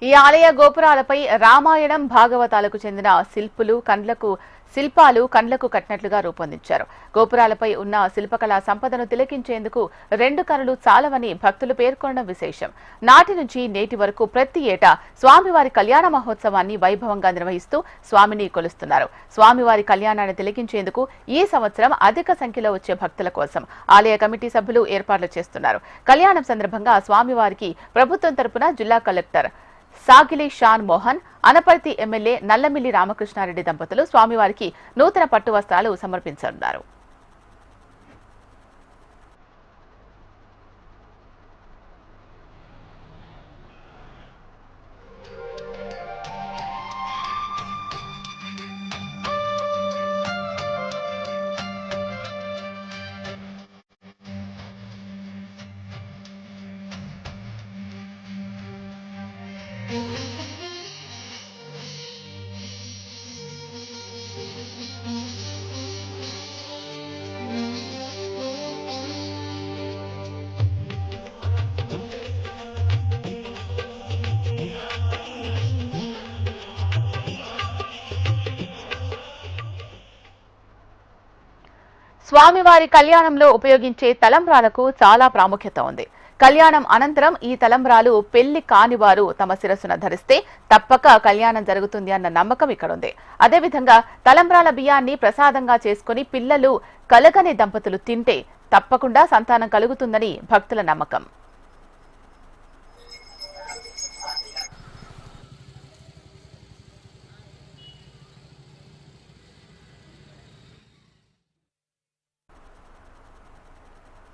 ఈ ఆలయ గోపురాలపై రామాయణం భాగవతాలకు చెందిన శిల్పాలు కండ్లకు కట్టినట్లుగా రూపొందించారు. గోపురాలపై ఉన్న శిల్పకళా సంపదను తిలకించేందుకు 2 కనులు చాలవని భక్తులు పేర్కొనడం విశేషం. నాటి నుంచి నేటి వరకు ప్రతి ఏటా స్వామివారి కళ్యాణ మహోత్సవాన్ని వైభవంగా నిర్వహిస్తూ స్వామిని కొలుస్తున్నారు. స్వామివారి కళ్యాణాన్ని తిలకించేందుకు ఈ సంవత్సరం అధిక సంఖ్యలో వచ్చే భక్తుల కోసం ఆలయ కమిటీ సభ్యులు ఏర్పాట్లు చేస్తున్నారు. కళ్యాణం సందర్భంగా స్వామివారికి ప్రభుత్వం తరపున జిల్లా కలెక్టర్ సాగిలి షాన్ మోహన్, అనపర్తి ఎమ్మెల్యే నల్లమిల్లి రామకృష్ణారెడ్డి దంపతులు స్వామివారికి నూతన పట్టు వస్త్రాలు సమర్పించనున్నారు. స్వామివారి కళ్యాణంలో ఉపయోగించే తలంబ్రాలకు చాలా ప్రాముఖ్యత ఉంది. కళ్యాణం అనంతరం ఈ తలంబ్రాలు పెళ్లి కాని వారు తమ శిరస్సున ధరిస్తే తప్పక కళ్యాణం జరుగుతుంది అన్న నమ్మకం ఇక్కడుంది. అదేవిధంగా తలంబ్రాల బియ్యాన్ని ప్రసాదంగా చేసుకుని పిల్లలు కలగని దంపతులు తింటే తప్పకుండా సంతానం కలుగుతుందని భక్తుల నమ్మకం.